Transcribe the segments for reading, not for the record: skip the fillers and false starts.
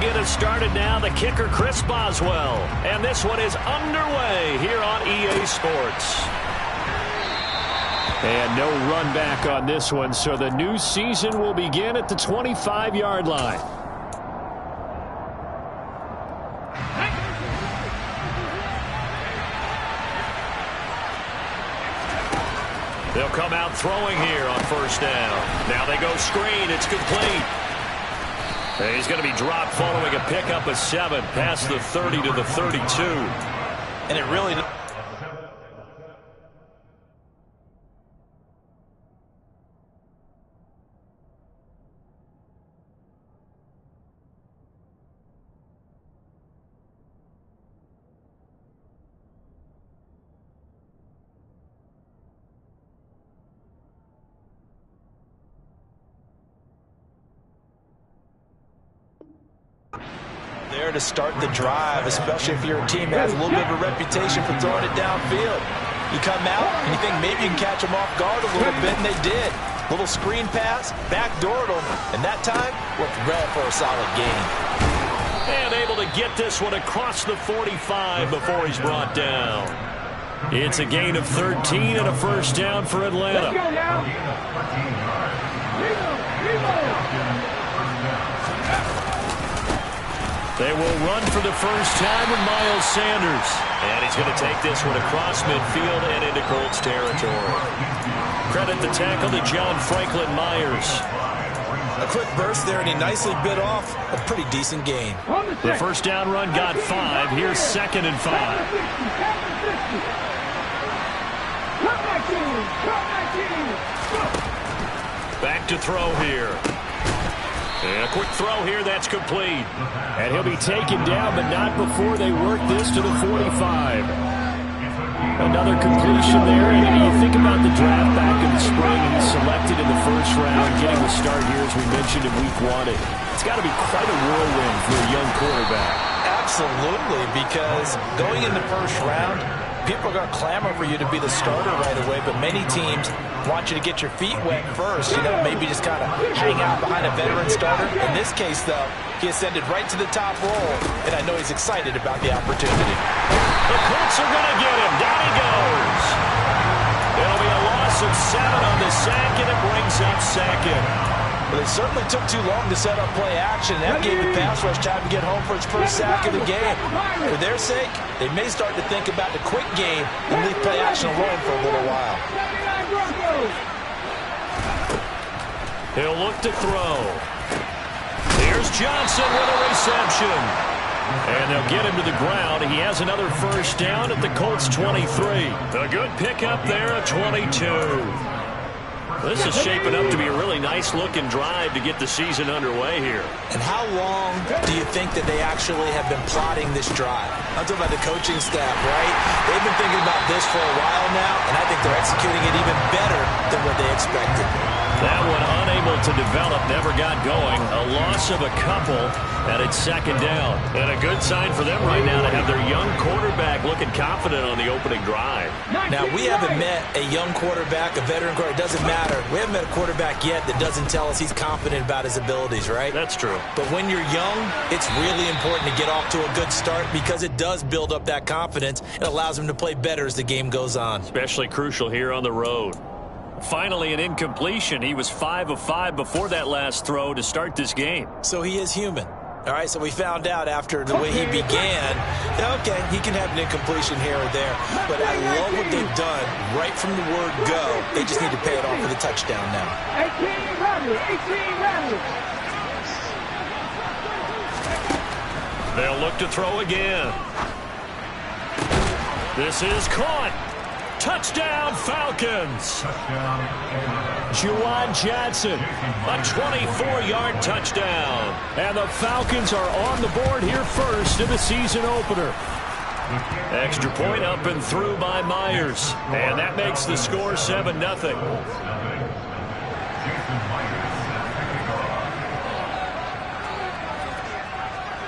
get us started now. The kicker, Chris Boswell. And this one is underway here on EA Sports. And no run back on this one, so the new season will begin at the 25-yard line. They'll come out throwing here on first down. Now they go screen. It's complete. And he's going to be dropped following a pickup of 7 past the 30 to the 32. And it really... There to start the drive, especially if you're a team that has a little bit of a reputation for throwing it downfield. You come out and you think maybe you can catch them off guard a little bit, and they did. Little screen pass, backdoored them, and that time worked well for a solid gain. And able to get this one across the 45 before he's brought down. It's a gain of 13 and a first down for Atlanta. They will run for the first time with Miles Sanders. And he's going to take this one across midfield and into Colts territory. Credit the tackle to John Franklin Myers. A quick burst there, and he nicely bit off a pretty decent gain. The first down run got 5. Here's 2nd and 5. Back to throw here. And a quick throw here, that's complete. And he'll be taken down, but not before they work this to the 45. Another completion there. And you think about the draft back in the spring, and he's selected in the first round, getting the start here, as we mentioned, in week 1. It's got to be quite a whirlwind for a young quarterback. Absolutely, because going in the first round, people are going to clamor for you to be the starter right away, but many teams want you to get your feet wet first, maybe just kind of hang out behind a veteran starter. In this case, though, he ascended right to the top role, and I know he's excited about the opportunity. The Colts are going to get him. Down he goes. It'll be a loss of 7 on the sack, and it brings up 2nd. But it certainly took too long to set up play action. That gave the pass rush time to get home for its first sack of the game. For their sake, they may start to think about the quick game and leave play action alone for a little while. He'll look to throw. Here's Johnson with a reception. And they'll get him to the ground. He has another first down at the Colts 23. A good pickup there at 22. This is shaping up to be a really nice-looking drive to get the season underway here. And how long do you think that they actually have been plotting this drive? I'm talking about the coaching staff, right? They've been thinking about this for a while now, and I think they're executing it even better than what they expected. That one unable to develop, never got going. A loss of a couple, and it's 2nd down. And a good sign for them right now to have their young quarterback looking confident on the opening drive. Now, we haven't met a young quarterback, a veteran quarterback. It doesn't matter. We haven't met a quarterback yet that doesn't tell us he's confident about his abilities, right? That's true. But when you're young, it's really important to get off to a good start because it does build up that confidence. It allows him to play better as the game goes on. Especially crucial here on the road. Finally, an incompletion. He was 5 of 5 before that last throw to start this game. So he is human. All right, so we found out after the way he began, okay, he can have an incompletion here or there. But I love what they've done right from the word go. They just need to pay it off with a touchdown now. 18 ready. They'll look to throw again. This is caught. Touchdown, Falcons. Juwan Johnson, a 24-yard touchdown. And the Falcons are on the board here first in the season opener. Extra point up and through by Myers. And that makes the score 7-0.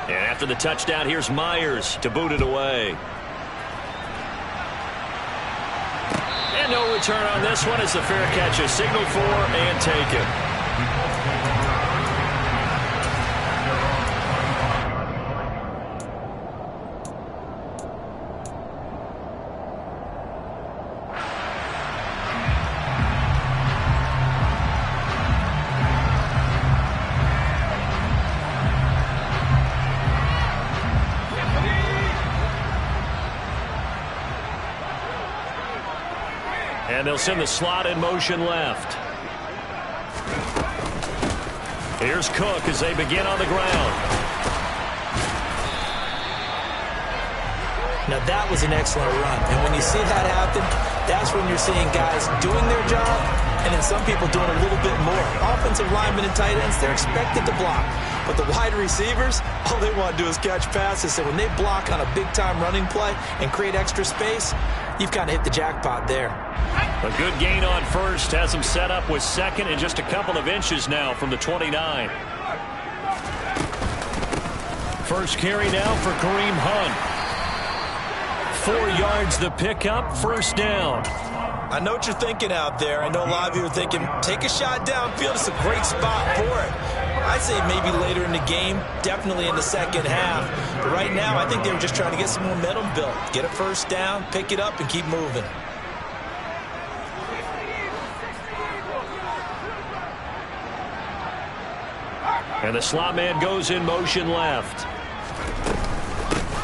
And after the touchdown, here's Myers to boot it away. And no return on this one as the fair catch is signaled for and taken. And they'll send the slot in motion left. Here's Cook as they begin on the ground. Now that was an excellent run. And when you see that happen, that's when you're seeing guys doing their job and then some people doing a little bit more. Offensive linemen and tight ends, they're expected to block. But the wide receivers, all they want to do is catch passes. So when they block on a big-time running play and create extra space, you've kind of hit the jackpot there. A good gain on first has him set up with second and just a couple of inches now from the 29. First carry now for Kareem Hunt. 4 yards the pickup, first down. I know what you're thinking out there. I know a lot of you are thinking, take a shot downfield. It's a great spot for it. I'd say maybe later in the game, definitely in the second half. But right now, I think they were just trying to get some momentum built. Get a first down, pick it up, and keep moving. And the slot man goes in motion left.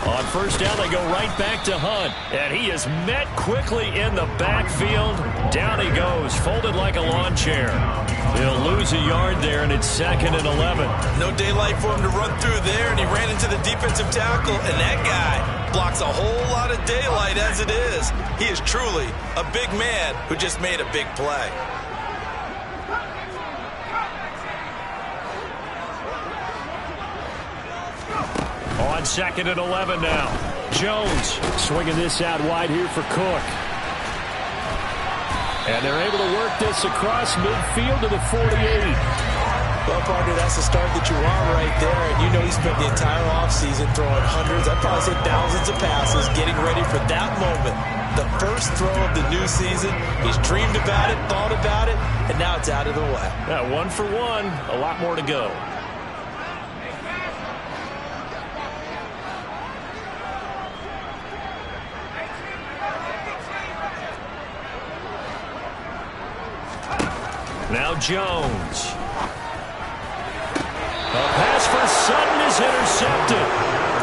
On first down, they go right back to Hunt. And he is met quickly in the backfield. Down he goes, folded like a lawn chair. He'll lose a yard there, and it's 2nd and 11. No daylight for him to run through there, and he ran into the defensive tackle. And that guy blocks a whole lot of daylight as it is. He is truly a big man who just made a big play. On 2nd and 11 now. Jones swinging this out wide here for Cook. And they're able to work this across midfield to the 48. Well, partner, that's the start that you want right there. And you know he spent the entire offseason throwing hundreds, I'd probably say thousands of passes, getting ready for that moment. The first throw of the new season. He's dreamed about it, thought about it, and now it's out of the way. Yeah, 1 for 1. A lot more to go. Now Jones. A pass for Sutton is intercepted.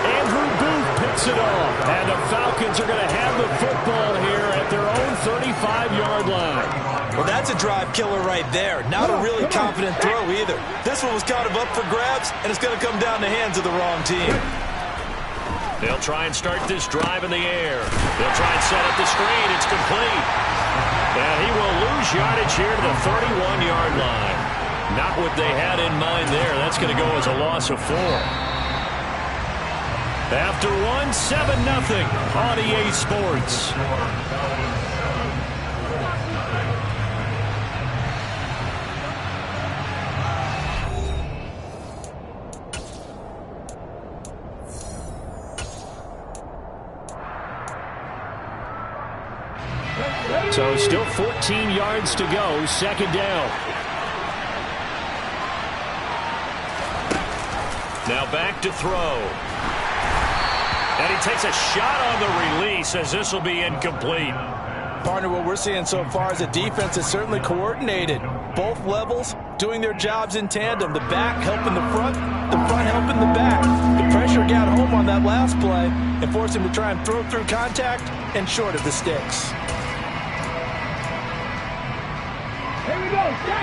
Andrew Booth picks it off. And the Falcons are going to have the football here at their own 35-yard line. Well, that's a drive killer right there. Not a really confident throw either. This one was kind of up for grabs, and it's going to come down the hands of the wrong team. They'll try and start this drive in the air. They'll try and set up the screen. It's complete. And he will lose yardage here to the 31-yard line. Not what they had in mind there. That's going to go as a loss of 4. After one, 7-0 on EA Sports. So still 14 yards to go, second down. Now back to throw. And he takes a shot on the release as this will be incomplete. Partner, what we're seeing so far is the defense is certainly coordinated. Both levels doing their jobs in tandem. The back helping the front helping the back. The pressure got home on that last play and forced him to try and throw through contact and short of the sticks.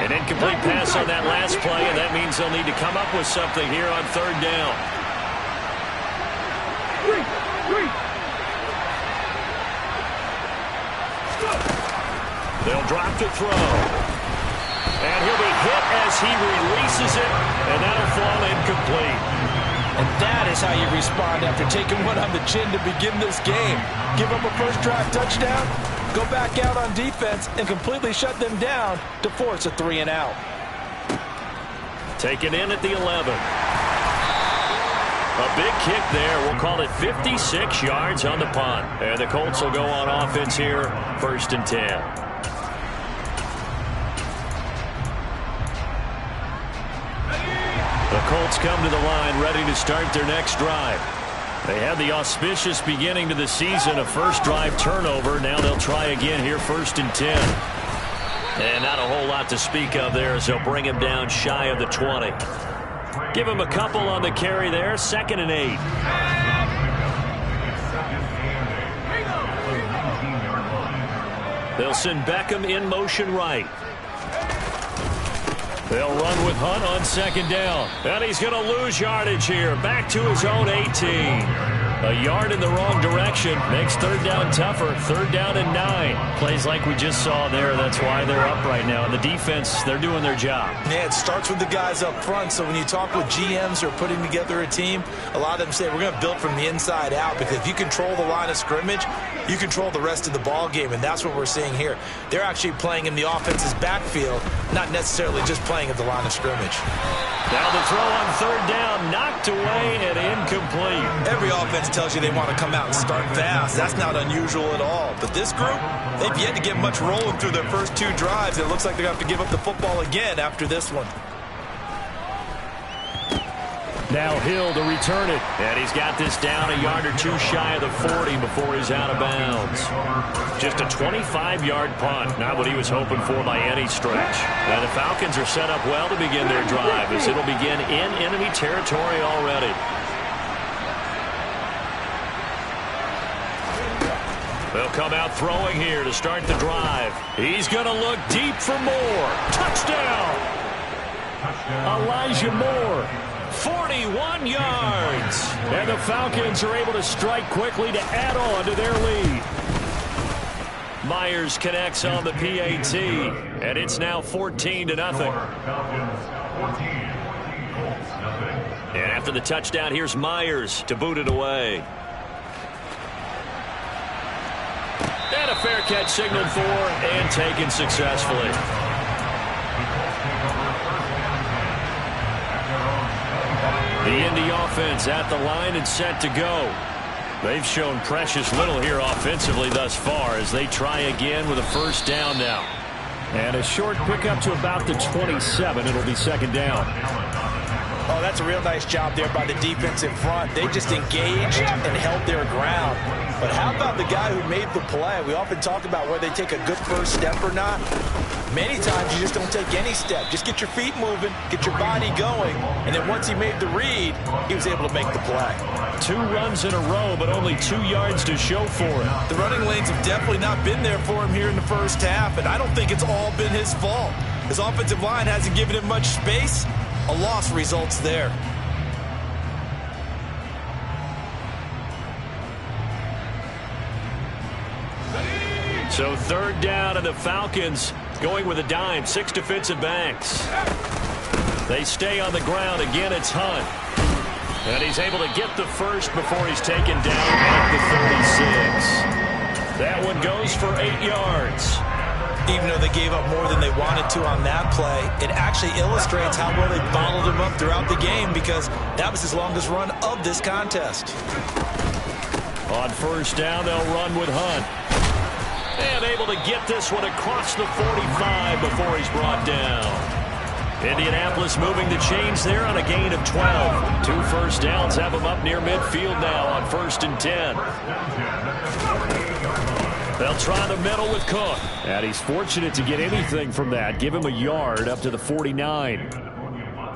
An incomplete pass on that last play, and that means they'll need to come up with something here on third down. They'll drop to throw. And he'll be hit as he releases it, and that'll fall incomplete. And that is how you respond after taking one on the chin to begin this game. Give up a first drive touchdown, go back out on defense and completely shut them down to force a 3-and-out. Taken in at the 11. A big kick there. We'll call it 56 yards on the punt. And the Colts will go on offense here, 1st and 10. The Colts come to the line ready to start their next drive. They had the auspicious beginning to the season, a first drive turnover. Now they'll try again here, 1st and 10. And not a whole lot to speak of there as they'll bring him down shy of the 20. Give him a couple on the carry there, 2nd and 8. They'll send Beckham in motion right. They'll run with Hunt on second down. And he's going to lose yardage here. Back to his own 18. A yard in the wrong direction makes third down tougher. Third down and 9. Plays like we just saw there. That's why they're up right now. And the defense, they're doing their job. Yeah, it starts with the guys up front. So when you talk with GMs who are putting together a team, a lot of them say we're going to build from the inside out, because if you control the line of scrimmage, you control the rest of the ball game, and that's what we're seeing here. They're actually playing in the offense's backfield, not necessarily just playing at the line of scrimmage. Now the throw on third down, knocked away and incomplete. Every offense tells you they want to come out and start fast. That's not unusual at all. But this group, they've yet to get much rolling through their first 2 drives. It looks like they're going to have to give up the football again after this one. Now Hill to return it. And he's got this down a yard or 2 shy of the 40 before he's out of bounds. Just a 25-yard punt. Not what he was hoping for by any stretch. And the Falcons are set up well to begin their drive, as it'll begin in enemy territory already. They'll come out throwing here to start the drive. He's going to look deep for Moore. Touchdown! Elijah Moore. 41 yards. And the Falcons are able to strike quickly to add on to their lead. Myers connects on the PAT. And it's now 14-0. And after the touchdown, here's Myers to boot it away. And a fair catch signaled for and taken successfully. The Indy offense at the line and set to go. They've shown precious little here offensively thus far as they try again with a first down now. And a short pickup to about the 27. It'll be second down. Oh, that's a real nice job there by the defense in front. They just engaged and held their ground. But how about the guy who made the play? We often talk about whether they take a good first step or not. Many times you just don't take any step. Just get your feet moving, get your body going, and then once he made the read, he was able to make the play. 2 runs in a row, but only 2 yards to show for it. The running lanes have definitely not been there for him here in the first half, and I don't think it's all been his fault. His offensive line hasn't given him much space. A loss results there. So third down, and the Falcons going with a dime. 6 defensive backs. They stay on the ground. Again, it's Hunt. And he's able to get the first before he's taken down at the 36. That one goes for 8 yards. Even though they gave up more than they wanted to on that play, it actually illustrates how well they bottled him up throughout the game, because that was his longest run of this contest. On first down, they'll run with Hunt. And able to get this one across the 45 before he's brought down. Indianapolis moving the chains there on a gain of 12. 2 first downs have them up near midfield now on 1st and 10. They'll try the middle with Cook. And he's fortunate to get anything from that. Give him a yard up to the 49.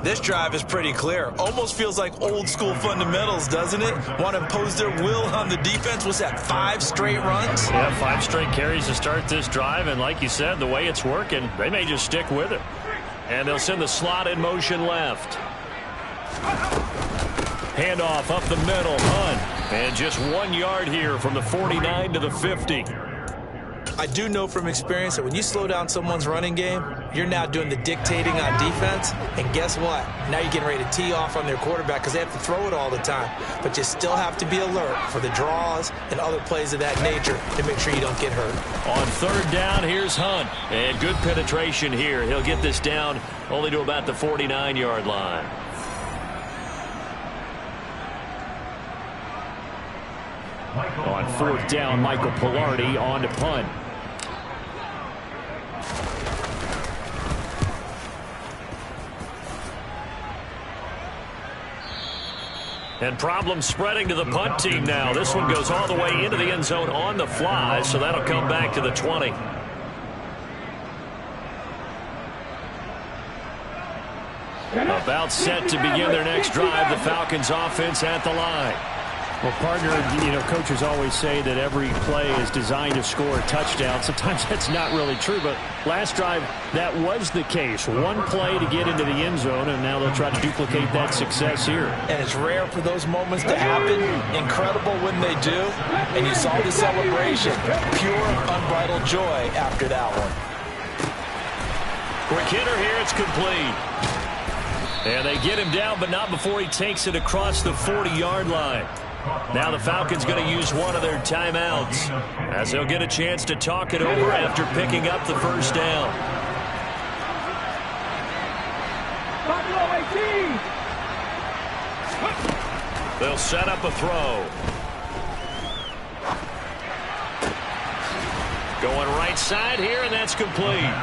This drive is pretty clear. Almost feels like old school fundamentals, doesn't it? Want to impose their will on the defense. Was that 5 straight runs? Yeah, 5 straight carries to start this drive. And like you said, the way it's working, they may just stick with it. And they'll send the slot in motion left. Handoff up the middle. Hunt. And just 1 yard here from the 49 to the 50. I do know from experience that when you slow down someone's running game, you're now doing the dictating on defense. And guess what? Now you're getting ready to tee off on their quarterback because they have to throw it all the time. But you still have to be alert for the draws and other plays of that nature to make sure you don't get hurt. On third down, here's Hunt. And good penetration here. He'll get this down only to about the 49-yard line. On 4th down, Michael Pilardi on to punt. And problems spreading to the punt team now. This one goes all the way into the end zone on the fly, so that'll come back to the 20. About set to begin their next drive. The Falcons offense at the line. Well, partner, coaches always say that every play is designed to score a touchdown. Sometimes that's not really true, but last drive, that was the case. One play to get into the end zone, and now they'll try to duplicate that success here. And it's rare for those moments to happen. Incredible when they do. And you saw the celebration. Pure, unbridled joy after that one. Quick hitter here. It's complete. And they get him down, but not before he takes it across the 40-yard line. Now the Falcons going to use one of their timeouts as they'll get a chance to talk it over after picking up the first down. They'll set up a throw. Going right side here, and that's complete.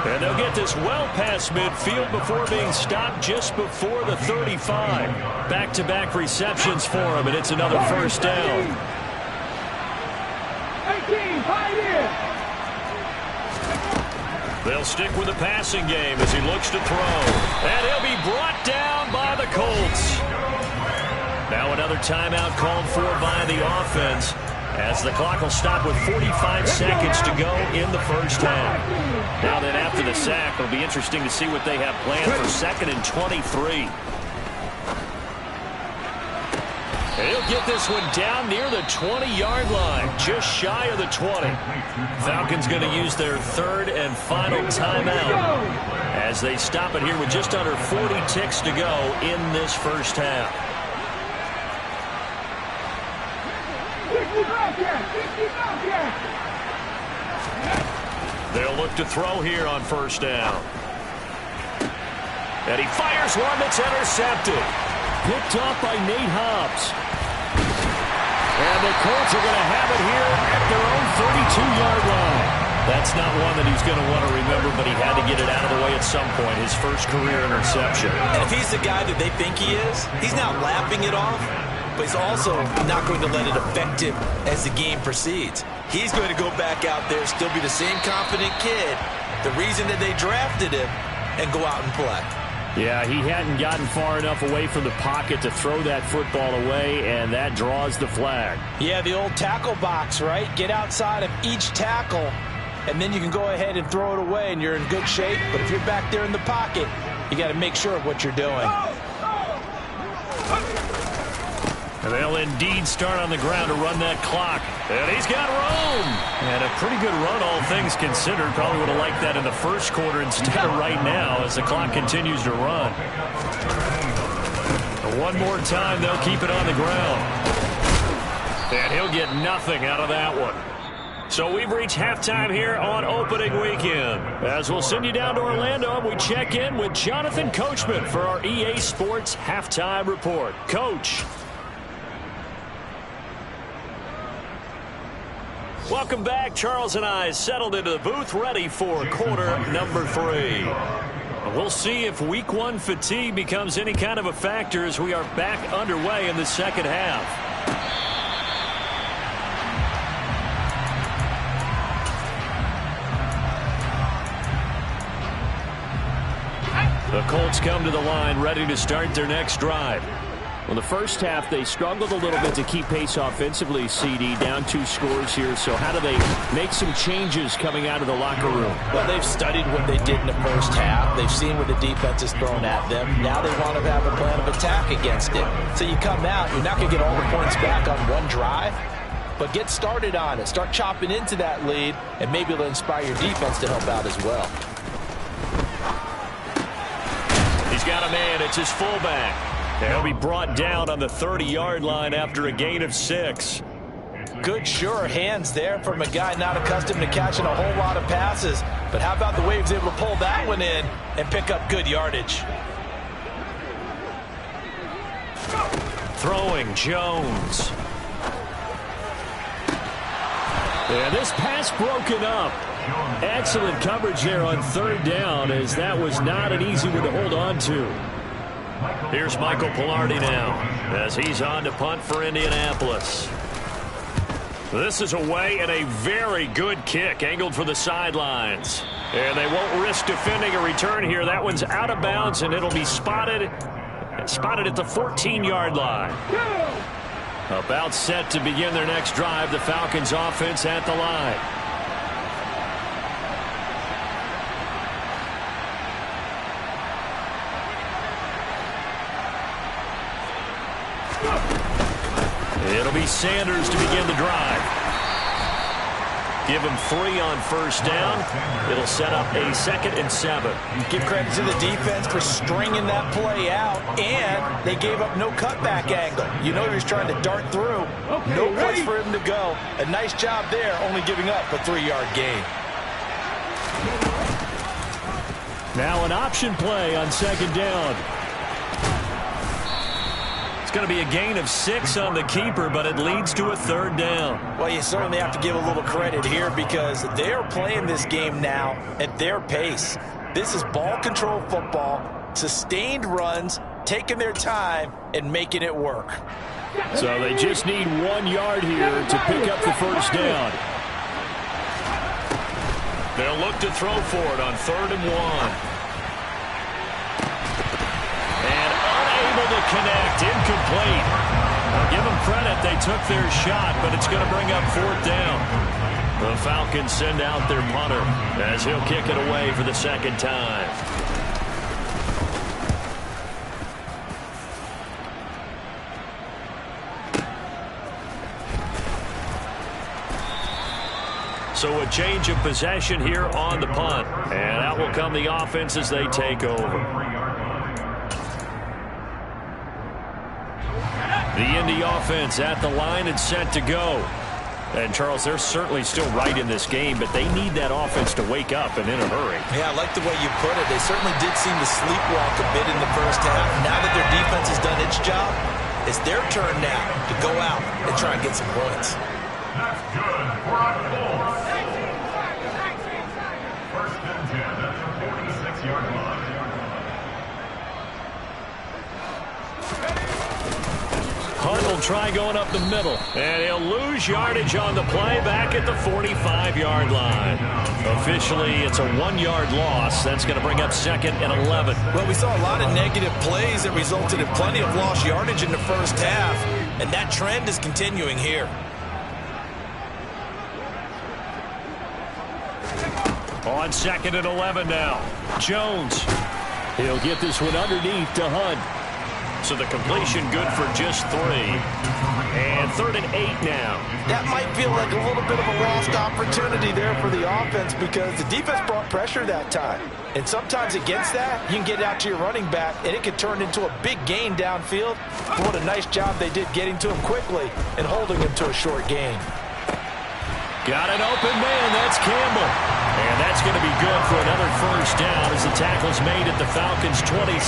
And they'll get this well past midfield before being stopped just before the 35. Back-to-back receptions for him, and it's another first down. 18, fight in. They'll stick with the passing game as he looks to throw. And he'll be brought down by the Colts. Now another timeout called for by the offense, as the clock will stop with 45 seconds to go in the first half. Now then, after the sack, it'll be interesting to see what they have planned for 2nd and 23. And he'll get this one down near the 20-yard line, just shy of the 20. Falcons going to use their 3rd and final timeout as they stop it here with just under 40 ticks to go in this first half. They'll look to throw here on first down. And he fires one that's intercepted. Picked off by Nate Hobbs. And the Colts are going to have it here at their own 32-yard line. That's not one that he's going to want to remember, but he had to get it out of the way at some point, his first career interception. And if he's the guy that they think he is, he's not lapping it off, but he's also not going to let it affect him as the game proceeds. He's going to go back out there, still be the same confident kid, the reason that they drafted him, and go out and play. Yeah, he hadn't gotten far enough away from the pocket to throw that football away, and that draws the flag. Yeah, the old tackle box, right? Get outside of each tackle, and then you can go ahead and throw it away, and you're in good shape. But if you're back there in the pocket, you got to make sure of what you're doing. And they'll indeed start on the ground to run that clock. And he's got room. And a pretty good run, all things considered. Probably would have liked that in the first quarter instead of right now as the clock continues to run. And one more time, they'll keep it on the ground. And he'll get nothing out of that one. So we've reached halftime here on opening weekend. As we'll send you down to Orlando, and we check in with Jonathan Coachman for our EA Sports Halftime Report. Coach. Welcome back. Charles and I settled into the booth, ready for quarter number 3. We'll see if week 1 fatigue becomes any kind of a factor as we are back underway in the second half. The Colts come to the line, ready to start their next drive. Well, the first half, they struggled a little bit to keep pace offensively, CD, down 2 scores here. So how do they make some changes coming out of the locker room? Well, they've studied what they did in the first half. They've seen what the defense is throwing at them. Now they want to have a plan of attack against it. So you come out, you're not going to get all the points back on one drive, but get started on it. Start chopping into that lead, and maybe it'll inspire your defense to help out as well. He's got a man. It's his fullback. He'll be brought down on the 30-yard line after a gain of 6. Good, sure hands there from a guy not accustomed to catching a whole lot of passes. But how about the way he was able to pull that one in and pick up good yardage? Throwing Jones. And this pass broken up. Excellent coverage there on 3rd down, as that was not an easy one to hold on to. Here's Michael Pilardi now as he's on to punt for Indianapolis. This is away, and a very good kick angled for the sidelines. And they won't risk defending a return here. That one's out of bounds, and it'll be spotted at the 14-yard line. About set to begin their next drive. The Falcons offense at the line. It'll be Sanders to begin the drive. Give him 3 on first down. It'll set up a 2nd and 7. Give credit to the defense for stringing that play out, and they gave up no cutback angle. You know he was trying to dart through. No place for him to go. A nice job there, only giving up a 3-yard gain. Now an option play on 2nd down. It's going to be a gain of 6 on the keeper, but it leads to a 3rd down. Well, you certainly have to give a little credit here because they're playing this game now at their pace. This is ball control football, sustained runs, taking their time, and making it work. So they just need 1 yard here to pick up the first down. They'll look to throw for it on 3rd and 1. To connect, incomplete. I'll give them credit, they took their shot, but it's going to bring up 4th down. The Falcons send out their punter as he'll kick it away for the 2nd time. So a change of possession here on the punt, and out will come the offense as they take over. The Indy offense at the line and set to go. And, Charles, they're certainly still right in this game, but they need that offense to wake up and in a hurry. Yeah, I like the way you put it. They certainly did seem to sleepwalk a bit in the first half. Now that their defense has done its job, it's their turn now to go out and try and get some points. That's good for a goal. 1st and 10 at the 46-yard line. Hunt will try going up the middle, and he'll lose yardage on the play back at the 45-yard line. Officially, it's a 1-yard loss. That's going to bring up 2nd and 11. Well, we saw a lot of negative plays that resulted in plenty of lost yardage in the first half, and that trend is continuing here. On 2nd and 11 now. Jones. He'll get this one underneath to Hunt. So the completion good for just 3. And 3rd and 8 now. That might feel like a little bit of a lost opportunity there for the offense because the defense brought pressure that time. And sometimes against that, you can get out to your running back, and it can turn into a big gain downfield. But what a nice job they did getting to him quickly and holding him to a short gain. Got an open man. That's Campbell. And that's going to be good for another first down as the tackle's made at the Falcons' 26.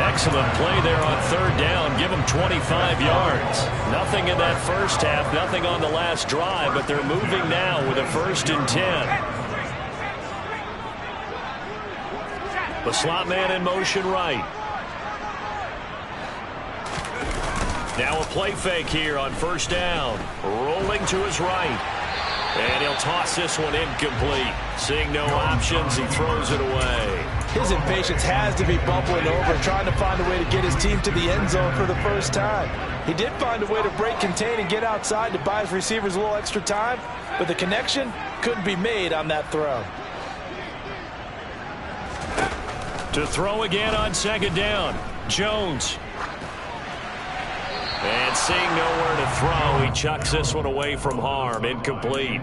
Excellent play there on 3rd down. Give them 25 yards. Nothing in that first half, nothing on the last drive, but they're moving now with a 1st and 10. The slot man in motion right. Now a play fake here on 1st down. Rolling to his right. And he'll toss this one incomplete. Seeing no options, he throws it away. His impatience has to be bubbling over, trying to find a way to get his team to the end zone for the first time. He did find a way to break contain and get outside to buy his receivers a little extra time, but the connection couldn't be made on that throw. To throw again on 2nd down, Jones. And seeing nowhere to throw, he chucks this one away from harm. Incomplete.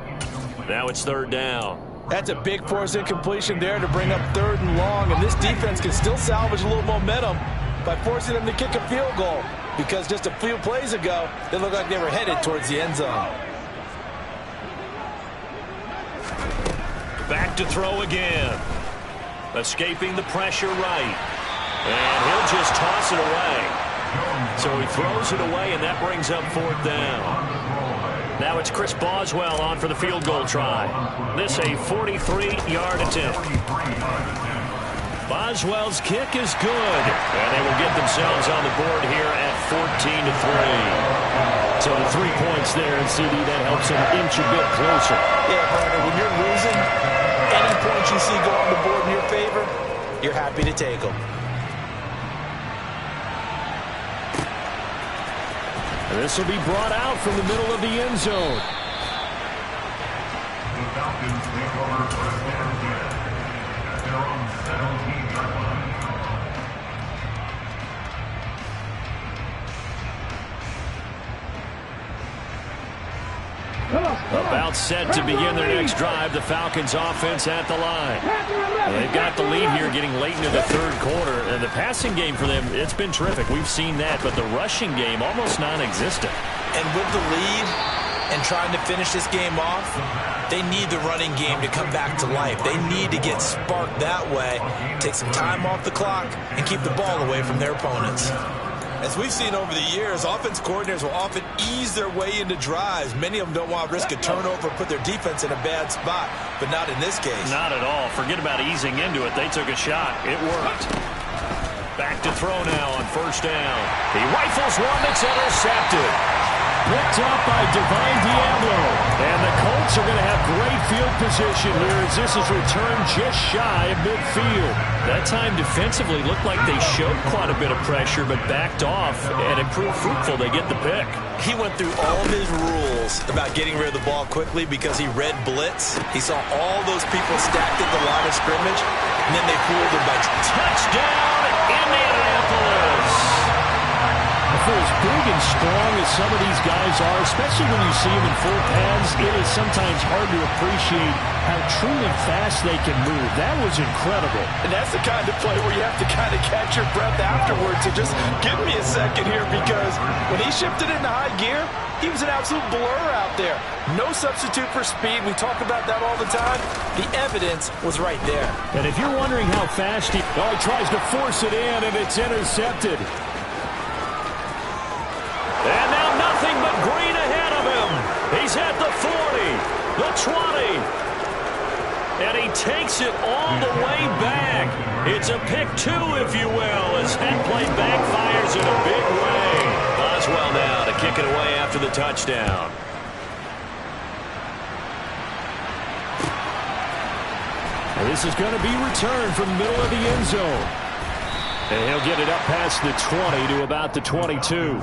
Now it's 3rd down. That's a big force incompletion there to bring up 3rd and long, and this defense can still salvage a little momentum by forcing them to kick a field goal because just a few plays ago, they looked like they were headed towards the end zone. Back to throw again. Escaping the pressure right. And he'll just toss it away. So he throws it away, and that brings up 4th down. Now it's Chris Boswell on for the field goal try. This a 43-yard attempt. Boswell's kick is good, and they will get themselves on the board here at 14-3. So the 3 points there, and CD, that helps them inch a bit closer. Yeah, partner, when you're losing, any points you see go on the board in your favor, you're happy to take them. And this will be brought out from the middle of the end zone. The Falcons take over first and 10 at their own 17-yard line. About set to begin their next drive. The Falcons offense at the line. They've got the lead here getting late into the third quarter. And the passing game for them, it's been terrific. We've seen that. But the rushing game, almost non-existent. And with the lead and trying to finish this game off, they need the running game to come back to life. They need to get sparked that way, take some time off the clock, and keep the ball away from their opponents. As we've seen over the years, offense coordinators will often ease their way into drives. Many of them don't want to risk a turnover or put their defense in a bad spot, but not in this case. Not at all. Forget about easing into it. They took a shot. It worked. Back to throw now on first down. He rifles one that's intercepted. Picked up by Divine Diablo. And the Colts are going to have great field position here as this is returned just shy of midfield. That time defensively looked like they showed quite a bit of pressure but backed off, and it proved fruitful. They get the pick. He went through all of his rules about getting rid of the ball quickly because he read blitz. He saw all those people stacked at the line of scrimmage, and then they fooled him by touchdown, Indianapolis. For as big and strong as some of these guys are, especially when you see them in full pads, it is sometimes hard to appreciate how truly fast they can move. That was incredible. And that's the kind of play where you have to kind of catch your breath afterwards. So just give me a second here, because when he shifted into high gear, he was an absolute blur out there. No substitute for speed. We talk about that all the time. The evidence was right there. And if you're wondering how fast he tries to force it in, and it's intercepted. And now nothing but green ahead of him. He's at the 40, the 20. And he takes it all the way back. It's a pick two, if you will, as that play backfires in a big way. Boswell now to kick it away after the touchdown. And this is going to be returned from the middle of the end zone. And he'll get it up past the 20 to about the 22.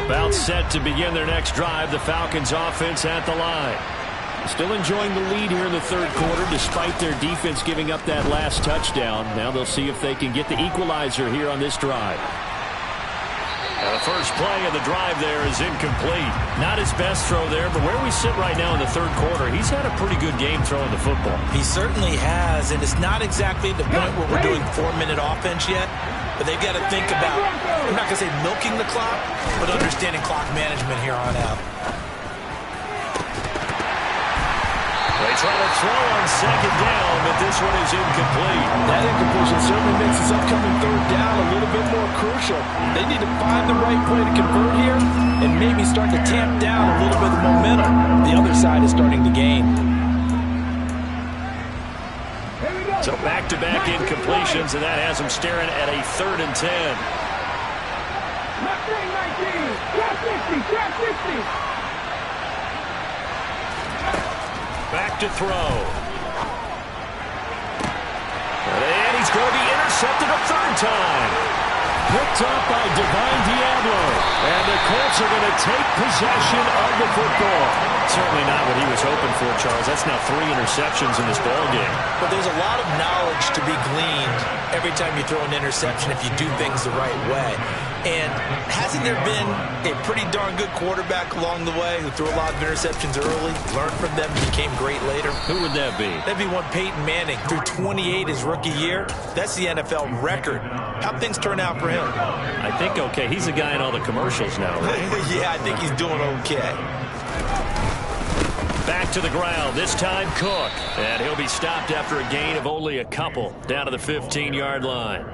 About set to begin their next drive. The Falcons offense at the line. Still enjoying the lead here in the third quarter despite their defense giving up that last touchdown. Now they'll see if they can get the equalizer here on this drive. Now the first play of the drive there is incomplete. Not his best throw there, but where we sit right now in the third quarter, he's had a pretty good game throwing the football. He certainly has, and it's not exactly the point where we're doing 4-minute offense yet. But they've got to think about, I'm not going to say milking the clock, but understanding clock management here on out. They try to throw on second down, but this one is incomplete. That incompletion certainly makes this upcoming third down a little bit more crucial. They need to find the right play to convert here and maybe start to tamp down a little bit of the momentum the other side is starting to gain. So back-to-back incompletions, and that has them staring at a 3rd and 10. Back to throw. And he's going to be intercepted a 3rd time. Picked up by Divine Diablo. And the Colts are going to take possession of the football. Certainly not what he was hoping for, Charles. That's now 3 interceptions in this ballgame. But there's a lot of knowledge to be gleaned every time you throw an interception if you do things the right way. And hasn't there been a pretty darn good quarterback along the way who threw a lot of interceptions early, learned from them, and became great later? Who would that be? That'd be one Peyton Manning. Threw 28 his rookie year. That's the NFL record. How'd things turn out for him? I think okay. He's a guy in all the commercials now, right? Yeah, I think he's doing okay. Back to the ground, this time Cook. And he'll be stopped after a gain of only a couple down to the 15-yard line.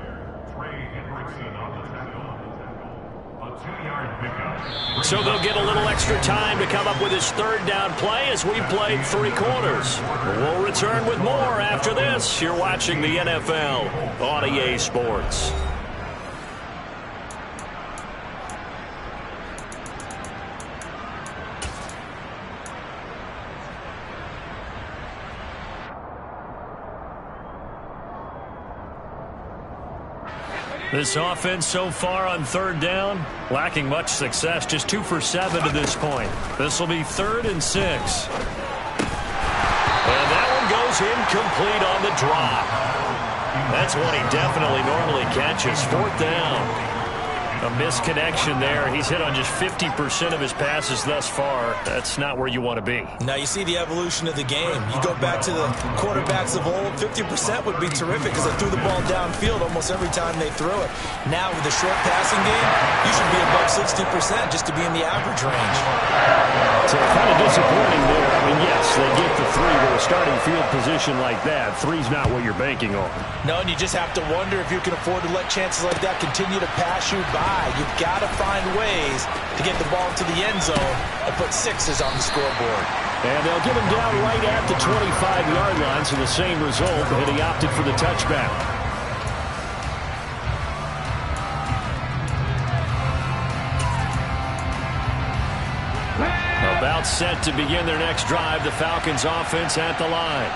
So they'll get a little extra time to come up with his 3rd down play as we played 3 quarters. We'll return with more after this. You're watching the NFL on EA Sports. This offense so far on third down, lacking much success, just 2 for 7 to this point. This will be 3rd and 6. And that one goes incomplete on the drop. That's one he definitely normally catches. 4th down. A misconnection there. He's hit on just 50% of his passes thus far. That's not where you want to be. Now you see the evolution of the game. You go back to the quarterbacks of old, 50% would be terrific because they threw the ball downfield almost every time they threw it. Now with the short passing game, you should be above 60% just to be in the average range. So kind of disappointing there. I mean, yes, they get the 3 with a starting field position like that. 3's not what you're banking on. No, and you just have to wonder if you can afford to let chances like that continue to pass you by. You've got to find ways to get the ball to the end zone and put 6s on the scoreboard. And they'll give him down right at the 25-yard line, so the same result, and he opted for the touchback. About set to begin their next drive, the Falcons offense at the line.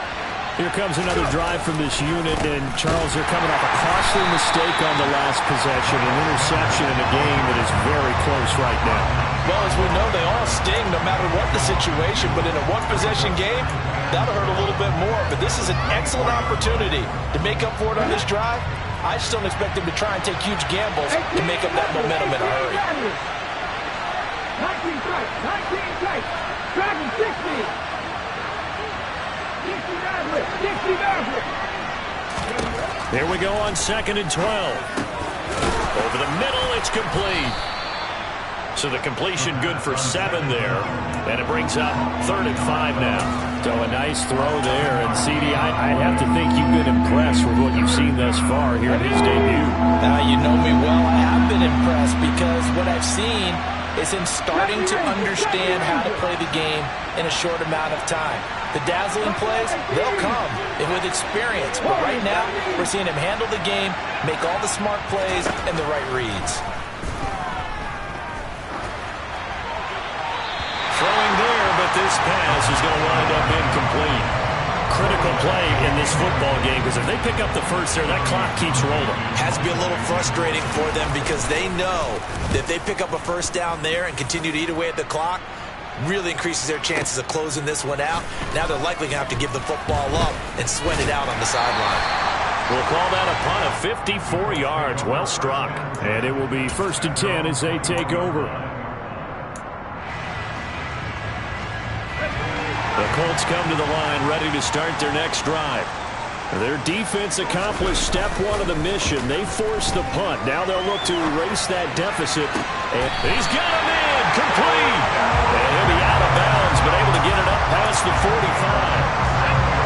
Here comes another drive from this unit, and Charles, they're coming off a costly mistake on the last possession, an interception in a game that is very close right now. Well, as we know, they all sting no matter what the situation, but in a one-possession game, that'll hurt a little bit more. But this is an excellent opportunity to make up for it on this drive. I just don't expect them to try and take huge gambles to make up that momentum in a hurry. 19 strikes, 19 strikes, driving 60. 60 Maverick. Here we go on 2nd and 12. Over the middle, it's complete. So the completion good for 7 there. And it brings up 3rd and 5 now. So a nice throw there. And CD, I have to think you've been impressed with what you've seen thus far here in his debut. Now, you know me well. I have been impressed because what I've seen is him starting to understand how to play the game in a short amount of time. The dazzling plays, they'll come and with experience. But right now, we're seeing him handle the game, make all the smart plays and the right reads. Throwing there, but this pass is going to wind up incomplete. Critical play in this football game because if they pick up the first there, that clock keeps rolling. Has to be a little frustrating for them because they know that if they pick up a first down there and continue to eat away at the clock, really increases their chances of closing this one out. Now they're likely going to have to give the football up and sweat it out on the sideline. We'll call that a punt of 54 yards. Well struck. And it will be 1st and 10 as they take over. The Colts come to the line ready to start their next drive. Their defense accomplished step 1 of the mission. They forced the punt. Now they'll look to erase that deficit. And he's got him in. Complete. And he'll be out of bounds, but able to get it up past the 45.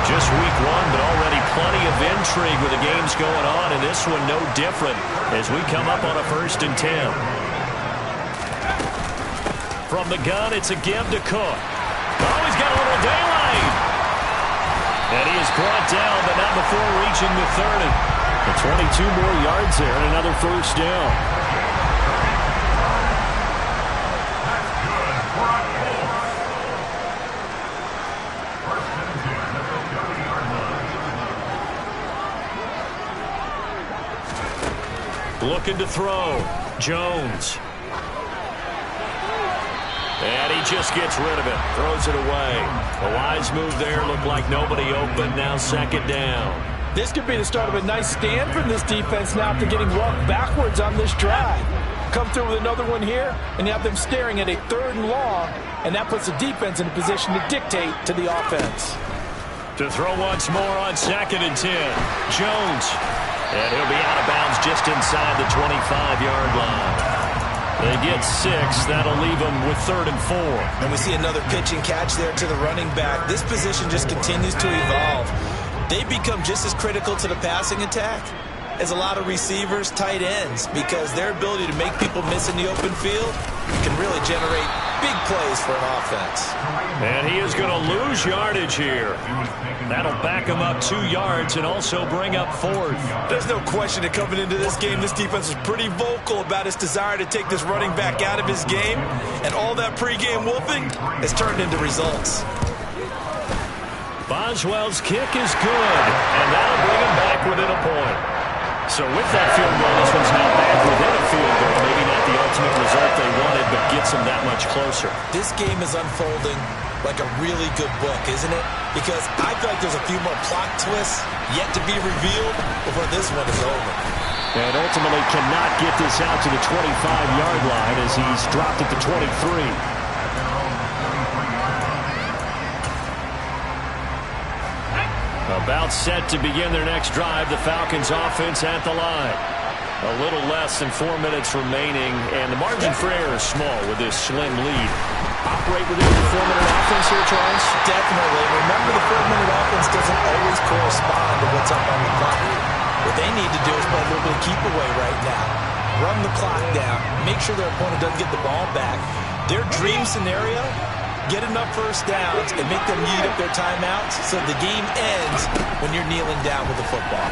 Just week 1, but already plenty of intrigue with the games going on, and this one no different as we come up on a 1st and 10. From the gun, it's a give to Cook. Oh, he's got a little daylight. And he is brought down, but not before reaching the 30. And 22 more yards there and another 1st down. Looking to throw. Jones. And he just gets rid of it. Throws it away. A wise move there. Looked like nobody open. Now 2nd down. This could be the start of a nice stand from this defense now after getting walked backwards on this drive. Come through with another one here, and you have them staring at a 3rd and long, and that puts the defense in a position to dictate to the offense. To throw once more on 2nd and 10. Jones. And he'll be out of bounds just inside the 25-yard line. They get 6. That'll leave them with 3rd and 4. And we see another pitch and catch there to the running back. This position just continues to evolve. They become just as critical to the passing attack as a lot of receivers, tight ends, because their ability to make people miss in the open field can really generate big plays for an offense. And he is going to lose yardage here. That'll back him up 2 yards and also bring up 4th. There's no question that coming into this game, this defense is pretty vocal about its desire to take this running back out of his game, and all that pregame wolfing has turned into results. Boswell's kick is good, and that'll bring him back within a point. So with that field goal, this one's now back within a field goal. Maybe not the ultimate result they wanted, but gets them that much closer. This game is unfolding like a really good book, isn't it? Because I feel like there's a few more plot twists yet to be revealed before this one is over. And ultimately cannot get this out to the 25-yard line as he's dropped at the 23. About set to begin their next drive. The Falcons offense at the line. A little less than 4 minutes remaining, and the margin for error is small with this slim lead. Operate within the 4-minute offense here, Charles? Definitely. Remember, the 4-minute offense doesn't always correspond to what's up on the clock. What they need to do is play a little bit of keep away right now. Run the clock down. Make sure their opponent doesn't get the ball back. Their dream scenario, get enough first downs and make them eat up their timeouts so the game ends when you're kneeling down with the football.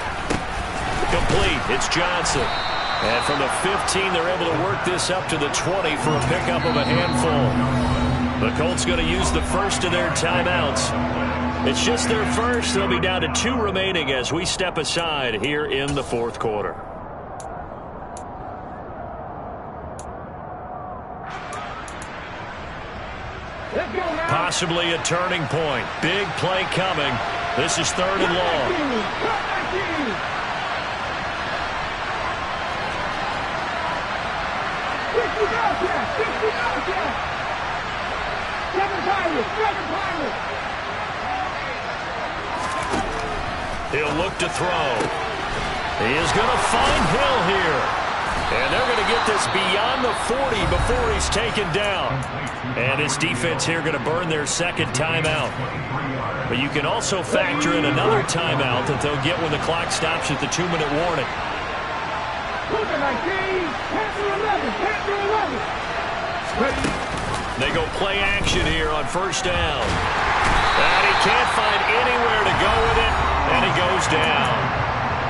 Complete. It's Johnson. And from the 15, they're able to work this up to the 20 for a pickup of a handful. The Colts going to use the first of their timeouts. It's just their first. They'll be down to 2 remaining as we step aside here in the fourth quarter. Possibly a turning point. Big play coming. This is 3rd and long. He'll look to throw. He is going to find Hill here. And they're going to get this beyond the 40 before he's taken down. And his defense here going to burn their second timeout. But you can also factor in another timeout that they'll get when the clock stops at the 2-minute warning. They go play action here on first down. And he can't find anywhere to go with it, and he goes down.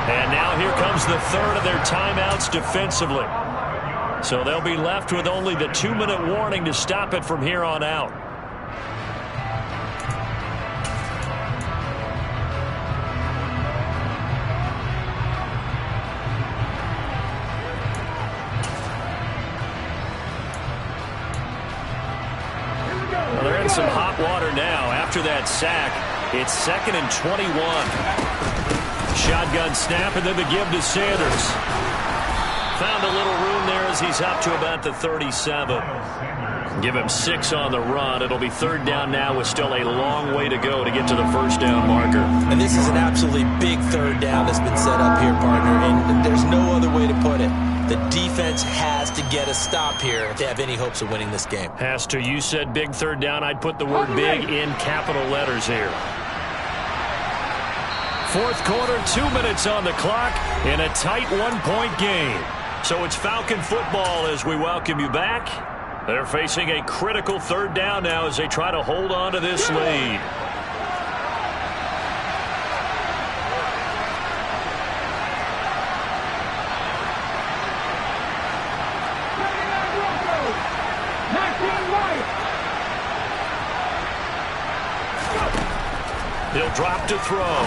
And now here comes the 3rd of their timeouts defensively. So they'll be left with only the 2-minute warning to stop it from here on out. Well, they're in some hot water now. After that sack, it's 2nd and 21. Shotgun snap, and then the give to Sanders. Found a little room there as he's up to about the 37. Give him 6 on the run. It'll be 3rd down now with still a long way to go to get to the first down marker. And this is an absolutely big 3rd down that's been set up here, partner, and there's no other way to put it. The defense has to get a stop here if they have any hopes of winning this game. Has to. You said big 3rd down. I'd put the word big in capital letters here. Fourth quarter, 2 minutes on the clock in a tight 1-point game. So it's Falcon football as we welcome you back. They're facing a critical 3rd down now as they try to hold on to this lead. He'll drop to throw.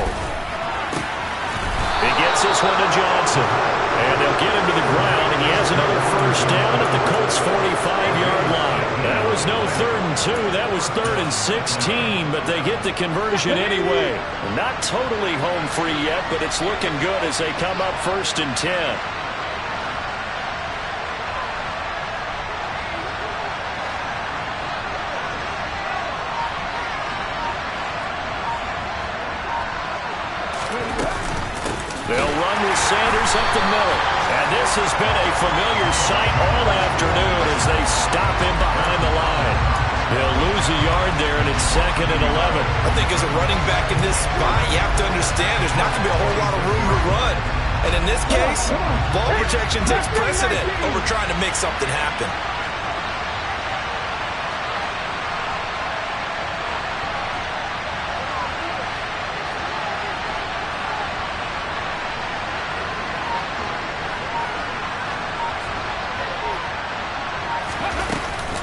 He gets this one to Johnson. And they'll get him to the ground, and he has another first down at the Colts' 45-yard line. That was no 3rd and 2. That was 3rd and 16, but they get the conversion anyway. Not totally home free yet, but it's looking good as they come up 1st and 10. They'll run with Sanders up the middle. And this has been a familiar sight all afternoon as they stop him behind the line. He'll lose a yard there, and it's 2nd and 11. I think as a running back in this spot, you have to understand there's not going to be a whole lot of room to run. And in this case, ball protection takes precedent over trying to make something happen.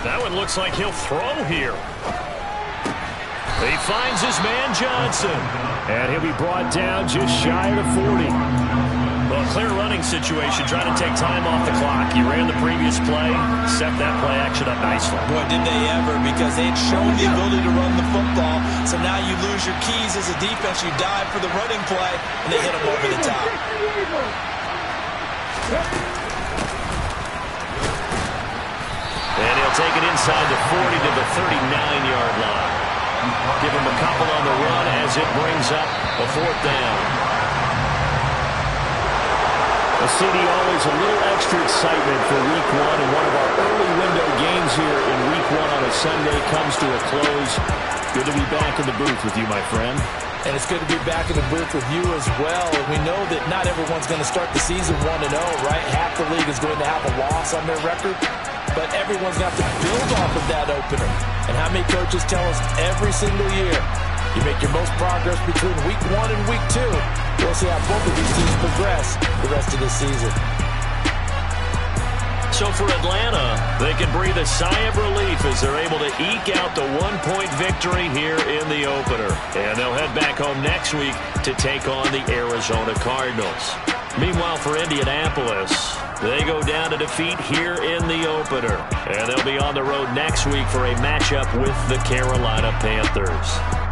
That one looks like he'll throw here. He finds his man Johnson. And he'll be brought down just shy of the 40. Well, clear running situation, trying to take time off the clock. You ran the previous play, set that play action up nicely. Boy, did they ever, because they had shown the ability to run the football. So now you lose your keys as a defense. You dive for the running play, and they hit them over the top. And he'll take it inside the 40 to the 39-yard line. Give him a couple on the run as it brings up a 4th down. A CD, always a little extra excitement for Week 1, and one of our early window games here in Week 1 on a Sunday comes to a close. Good to be back in the booth with you, my friend. And it's good to be back in the booth with you as well. And we know that not everyone's going to start the season 1-0, right? Half the league is going to have a loss on their record. But everyone's got to build off of that opener. And how many coaches tell us every single year, you make your most progress between Week 1 and Week 2. We'll see how both of these teams progress the rest of the season. So for Atlanta, they can breathe a sigh of relief as they're able to eke out the 1-point victory here in the opener. And they'll head back home next week to take on the Arizona Cardinals. Meanwhile, for Indianapolis, they go down to defeat here in the opener. And they'll be on the road next week for a matchup with the Carolina Panthers.